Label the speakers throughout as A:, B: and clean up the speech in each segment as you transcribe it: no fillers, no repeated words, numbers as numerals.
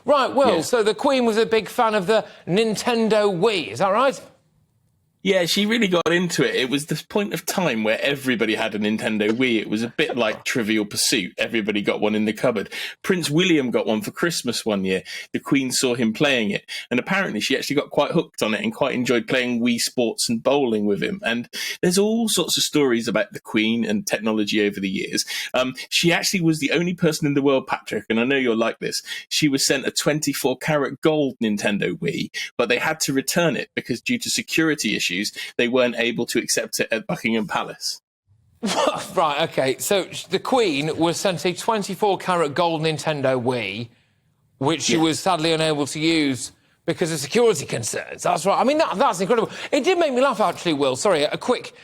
A: Right, Will,
B: Yeah.
A: so the Queen was a big fan of the Nintendo Wii, is that right?
B: Yeah, she really got into it. It was this point of time where everybody had a Nintendo Wii. It was a bit like Trivial Pursuit. Everybody got one in the cupboard. Prince William got one for Christmas one year. The Queen saw him playing it. And apparently she actually got quite hooked on it and quite enjoyed playing Wii Sports and bowling with him. And there's all sorts of stories about the Queen and technology over the years. She actually was the only person in the world, Patrick, and I know you're like this. She was sent a 24 karat gold Nintendo Wii, but they had to return it because due to security issues, they weren't able to accept it at Buckingham Palace.
A: Right, OK, so the Queen was sent a 24 karat gold Nintendo Wii, which she was sadly unable to use because of security concerns. That's right. I mean, that's incredible. It did make me laugh, actually, Will. Sorry, a quick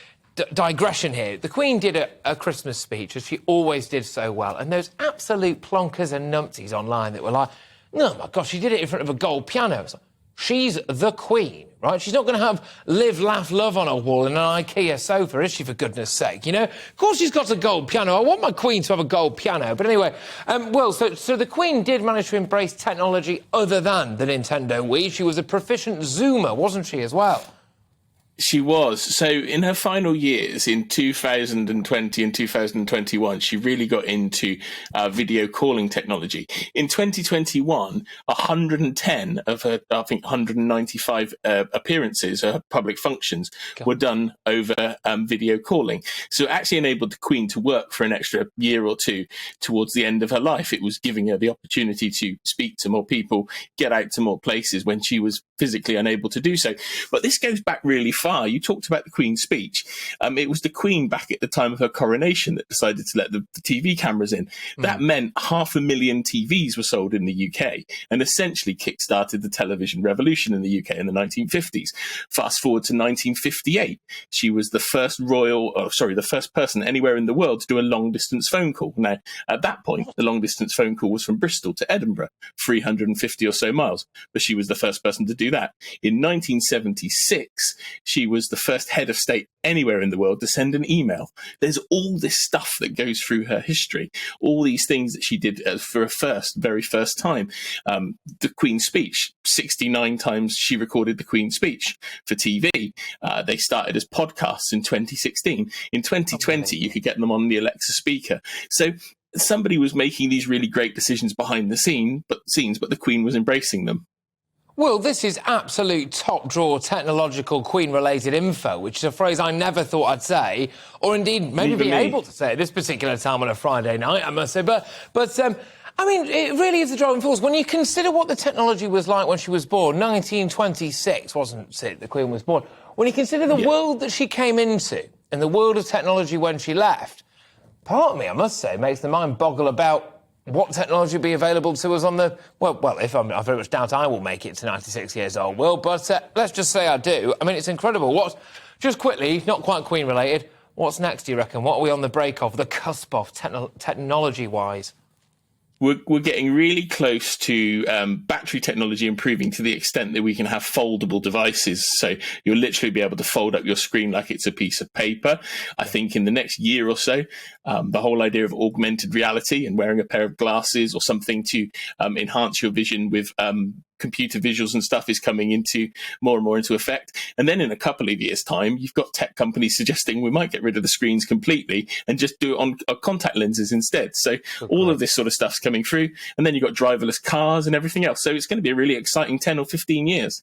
A: digression here. The Queen did a Christmas speech, as she always did so well, and those absolute plonkers and numpties online that were like, oh, my gosh, she did it in front of a gold piano. It's like, she's the Queen, right? She's not going to have live, laugh, love on her wall in an IKEA sofa, is she, for goodness sake? You know, of course she's got a gold piano. I want my Queen to have a gold piano. But anyway, Will, so the Queen did manage to embrace technology other than the Nintendo Wii. She was a proficient Zoomer, wasn't she, as well?
B: She was. So in her final years, in 2020 and 2021, she really got into video calling technology. In 2021, 110 of her, I think, 195 appearances, public functions, were done over video calling. So it actually enabled the Queen to work for an extra year or two towards the end of her life. It was giving her the opportunity to speak to more people, get out to more places when she was physically unable to do so. But this goes back really far. You talked about the Queen's speech. It was the Queen back at the time of her coronation that decided to let the TV cameras in. That meant 500,000 TVs were sold in the UK and essentially kick-started the television revolution in the UK in the 1950s. Fast forward to 1958. She was the first person anywhere in the world to do a long-distance phone call. Now, at that point, the long-distance phone call was from Bristol to Edinburgh, 350 or so miles, but she was the first person to do that. In 1976, she was the first head of state anywhere in the world to send an email. There's all this stuff that goes through her history, all these things that she did for a very first time. The Queen's speech, 69 times she recorded the Queen's speech for TV. They started as podcasts in 2016. In 2020, you could get them on the Alexa speaker. So somebody was making these really great decisions behind the scenes, but the Queen was embracing them.
A: Well, this is absolute top-drawer technological Queen-related info, which is a phrase I never thought I'd say, or indeed maybe be able to say at this particular time on a Friday night, I must say. But I mean, it really is the driving force. When you consider what the technology was like when she was born, 1926, wasn't it, the Queen was born? When you consider the world that she came into and the world of technology when she left, part of me, I must say, makes the mind boggle about what technology will be available to us on the... Well, if I very much doubt I will make it to 96 years old, Will, but let's just say I do. I mean, it's incredible. Just quickly, not quite Queen-related, what's next, do you reckon? What are we on the break of, the cusp of, technology-wise?
B: We're getting really close to battery technology improving to the extent that we can have foldable devices. So you'll literally be able to fold up your screen like it's a piece of paper. I think in the next year or so, the whole idea of augmented reality and wearing a pair of glasses or something to enhance your vision with computer visuals and stuff is coming into more and more into effect. And then in a couple of years' time, you've got tech companies suggesting we might get rid of the screens completely and just do it on contact lenses instead. So all of this sort of stuff's coming through. And then you've got driverless cars and everything else. So it's going to be a really exciting 10 or 15 years.